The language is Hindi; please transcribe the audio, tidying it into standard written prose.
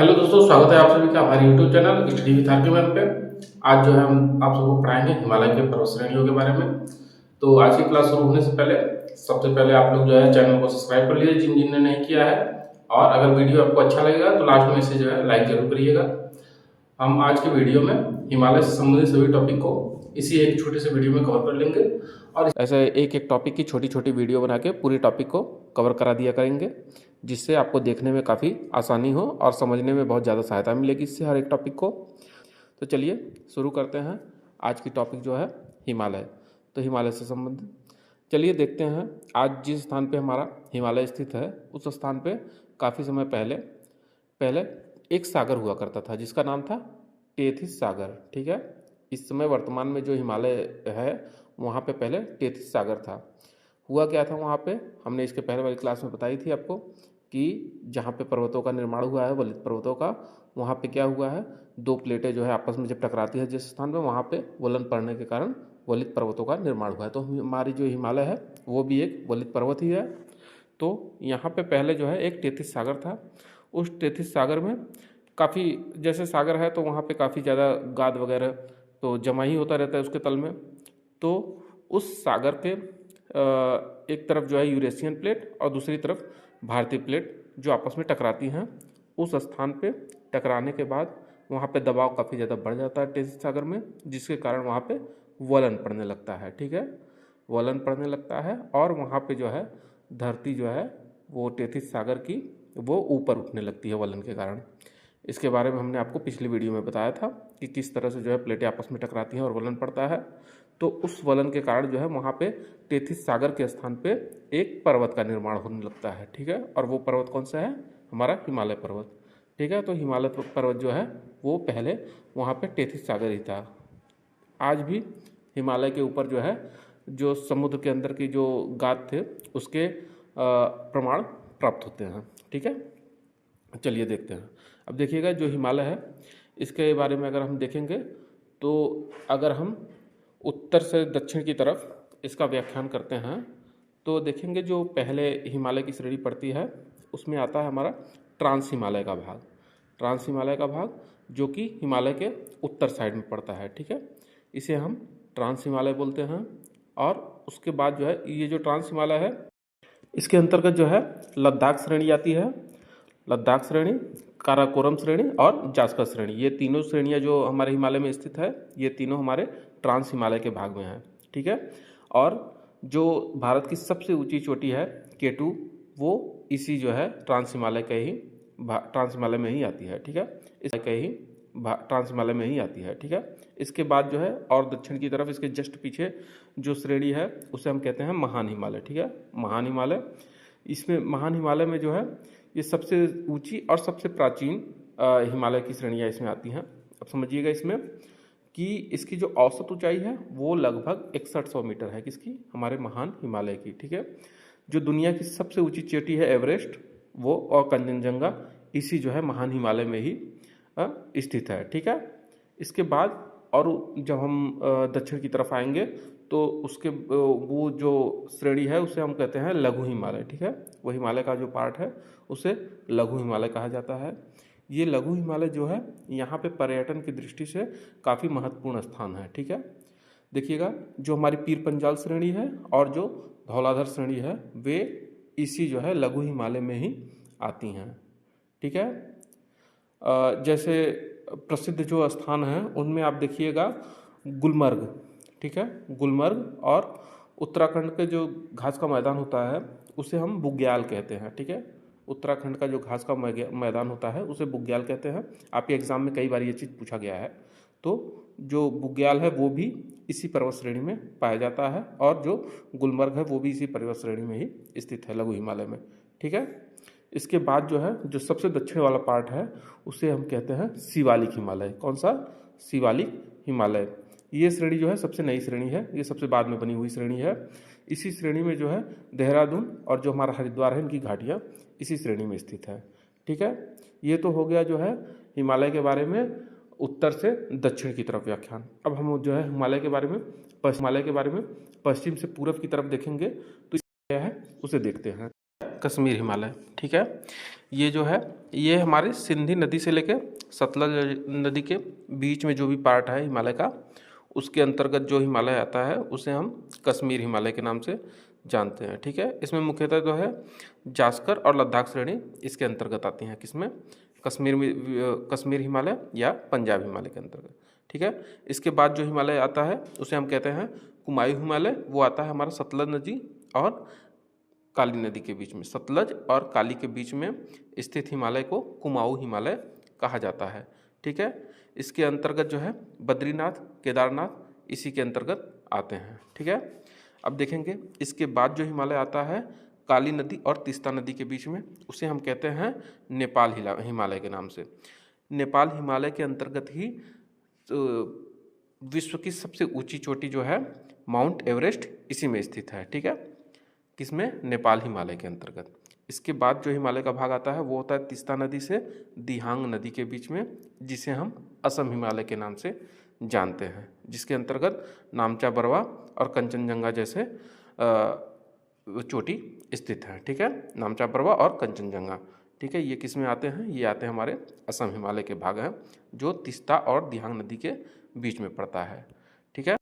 हेलो दोस्तों, स्वागत है आप सभी का हमारे YouTube channel study with R K ma'am पे। आज जो है हम आप सबको पढ़ाएंगे हिमालय के पर्वत श्रेणियों के बारे में। तो आज की क्लास शुरू होने से पहले सबसे पहले आप लोग जो है चैनल को सब्सक्राइब कर लीजिए जिन जिन ने नहीं किया है। और अगर वीडियो आपको अच्छा लगेगा तो लास्ट में इसे जो है लाइक जरूर करिएगा। हम आज के वीडियो में हिमालय से संबंधित सभी टॉपिक को इसी एक छोटे से वीडियो में कवर कर लेंगे और ऐसे एक एक टॉपिक की छोटी छोटी वीडियो बना के पूरी टॉपिक को कवर करा दिया करेंगे, जिससे आपको देखने में काफ़ी आसानी हो और समझने में बहुत ज़्यादा सहायता मिलेगी इससे हर एक टॉपिक को। तो चलिए शुरू करते हैं। आज की टॉपिक जो है हिमालय, तो हिमालय से संबंधित चलिए देखते हैं। आज जिस स्थान पे हमारा हिमालय स्थित है उस स्थान पे काफ़ी समय पहले पहले एक सागर हुआ करता था जिसका नाम था टेथिस सागर। ठीक है, इस समय वर्तमान में जो हिमालय है वहाँ पे पहले टेथिस सागर था। हुआ क्या था वहाँ पे, हमने इसके पहले वाली क्लास में बताई थी आपको कि जहाँ पे पर्वतों का निर्माण हुआ है, वलित पर्वतों का, वहाँ पे क्या हुआ है, दो प्लेटें जो है आपस में जब टकराती है जिस स्थान पे, वहाँ पे वलन पड़ने के कारण वलित पर्वतों का निर्माण हुआ है। तो हमारी जो हिमालय है वो भी एक वलित पर्वत ही है। तो यहाँ पे पहले जो है एक टेथिस सागर था। उस टेथिस सागर में काफ़ी, जैसे सागर है तो वहाँ पे काफ़ी ज़्यादा गाद वगैरह तो जमा ही होता रहता है उसके तल में। तो उस सागर के एक तरफ जो है यूरेशियन प्लेट और दूसरी तरफ भारतीय प्लेट जो आपस में टकराती हैं, उस स्थान पे टकराने के बाद वहाँ पे दबाव काफ़ी ज़्यादा बढ़ जाता है टेथिस सागर में, जिसके कारण वहाँ पे वलन पड़ने लगता है। ठीक है, वलन पड़ने लगता है और वहाँ पे जो है धरती जो है वो टेथिस सागर की वो ऊपर उठने लगती है वलन के कारण। इसके बारे में हमने आपको पिछली वीडियो में बताया था कि किस तरह से जो है प्लेटें आपस में टकराती हैं और वलन पड़ता है। तो उस वलन के कारण जो है वहाँ पे टेथिस सागर के स्थान पे एक पर्वत का निर्माण होने लगता है। ठीक है, और वो पर्वत कौन सा है, हमारा हिमालय पर्वत। ठीक है, तो हिमालय पर्वत जो है वो पहले वहाँ पे टेथिस सागर ही था। आज भी हिमालय के ऊपर जो है जो समुद्र के अंदर की जो गाद थे उसके प्रमाण प्राप्त होते हैं। ठीक है, चलिए देखते हैं। अब देखिएगा जो हिमालय है इसके बारे में अगर हम देखेंगे तो अगर हम उत्तर से दक्षिण की तरफ इसका व्याख्यान करते हैं तो देखेंगे जो पहले हिमालय की श्रेणी पड़ती है उसमें आता है हमारा ट्रांस हिमालय का भाग। ट्रांस हिमालय का भाग जो कि हिमालय के उत्तर साइड में पड़ता है। ठीक है, इसे हम ट्रांस हिमालय बोलते हैं। और उसके बाद जो है ये जो ट्रांस हिमालय है इसके अंतर्गत जो है लद्दाख श्रेणी आती है। लद्दाख श्रेणी, काराकोरम श्रेणी और जास्कर श्रेणी, ये तीनों श्रेणियाँ जो हमारे हिमालय में स्थित है ये तीनों हमारे ट्रांस हिमालय के भाग में है। ठीक है, और जो भारत की सबसे ऊंची चोटी है K2 वो इसी जो है ट्रांस हिमालय के ही ट्रांस हिमालय में ही आती है। ठीक है, इस के ही ट्रांस हिमालय में ही आती है। ठीक है, इसके बाद जो है और दक्षिण की तरफ इसके जस्ट पीछे जो श्रेणी है उसे हम कहते हैं महान हिमालय। ठीक है, महान हिमालय, इसमें महान हिमालय में जो है ये सबसे ऊंची और सबसे प्राचीन हिमालय की श्रेणियाँ इसमें आती हैं। अब समझिएगा इसमें कि इसकी जो औसत ऊंचाई है वो लगभग 6100 मीटर है, किसकी, हमारे महान हिमालय की। ठीक है, जो दुनिया की सबसे ऊंची चोटी है एवरेस्ट वो और कंचनजंगा इसी जो है महान हिमालय में ही स्थित है। ठीक है, इसके बाद और जब हम दक्षिण की तरफ आएंगे तो उसके वो जो श्रेणी है उसे हम कहते हैं लघु हिमालय। ठीक है, वो हिमालय का जो पार्ट है उसे लघु हिमालय कहा जाता है। ये लघु हिमालय जो है यहाँ पे पर्यटन की दृष्टि से काफ़ी महत्वपूर्ण स्थान है। ठीक है, देखिएगा जो हमारी पीर पंजाल श्रेणी है और जो धौलाधर श्रेणी है वे इसी जो है लघु हिमालय में ही आती हैं। ठीक है, जैसे प्रसिद्ध जो स्थान हैं उनमें आप देखिएगा गुलमर्ग। ठीक है, गुलमर्ग, और उत्तराखंड के जो घास का मैदान होता है उसे हम बुग्याल कहते हैं। ठीक है, उत्तराखंड का जो घास का मैदान होता है उसे बुग्याल कहते हैं। आपके एग्जाम में कई बार ये चीज़ पूछा गया है। तो जो बुग्याल है वो भी इसी पर्वत श्रेणी में पाया जाता है और जो गुलमर्ग है वो भी इसी पर्वत श्रेणी में ही स्थित है लघु हिमालय में। ठीक है, इसके बाद जो है जो सबसे दक्षिण वाला पार्ट है उसे हम कहते हैं शिवालिक हिमालय। कौन सा, शिवालिक हिमालय। ये श्रेणी जो है सबसे नई श्रेणी है, ये सबसे बाद में बनी हुई श्रेणी है। इसी श्रेणी में जो है देहरादून और जो हमारा हरिद्वार है इनकी घाटियाँ इसी श्रेणी में स्थित है। ठीक है, ये तो हो गया जो है हिमालय के बारे में उत्तर से दक्षिण की तरफ व्याख्यान। अब हम जो है हिमालय के बारे में पश्चिम से पूर्व की तरफ देखेंगे तो क्या है उसे देखते हैं। कश्मीर हिमालय। ठीक है, ये जो है ये हमारी सिंधी नदी से लेके सतलज नदी के बीच में जो भी पार्ट है हिमालय का, उसके अंतर्गत जो हिमालय आता है उसे हम कश्मीर हिमालय के नाम से जानते हैं। ठीक है, इसमें मुख्यतः जो है जास्कर और लद्दाख श्रेणी इसके अंतर्गत आती हैं। किसमें? कश्मीर हिमालय या पंजाब हिमालय के अंतर्गत। ठीक है, इसके बाद जो हिमालय आता है उसे हम कहते हैं कुमायूं हिमालय। वो आता है हमारा सतलज नदी और काली नदी के बीच में। सतलज और काली के बीच में स्थित हिमालय को कुमाऊं हिमालय कहा जाता है। ठीक है, इसके अंतर्गत जो है बद्रीनाथ, केदारनाथ इसी के अंतर्गत आते हैं। ठीक है, अब देखेंगे इसके बाद जो हिमालय आता है काली नदी और तीस्ता नदी के बीच में, उसे हम कहते हैं नेपाल हिमालय के नाम से। नेपाल हिमालय के अंतर्गत ही विश्व की सबसे ऊंची चोटी जो है माउंट एवरेस्ट इसी में स्थित है। ठीक है, किसमें? नेपाल हिमालय के अंतर्गत। इसके बाद जो हिमालय का भाग आता है वो होता है तीस्ता नदी से दिहांग नदी के बीच में, जिसे हम असम हिमालय के नाम से जानते हैं, जिसके अंतर्गत नामचा बरवा और कंचनजंगा जैसे चोटी स्थित है। ठीक है, नामचा बरवा और कंचनजंगा। ठीक है, ये किस में आते हैं? ये आते हैं हमारे असम हिमालय के भाग हैं, जो तीस्ता और दिहांग नदी के बीच में पड़ता है। ठीक है।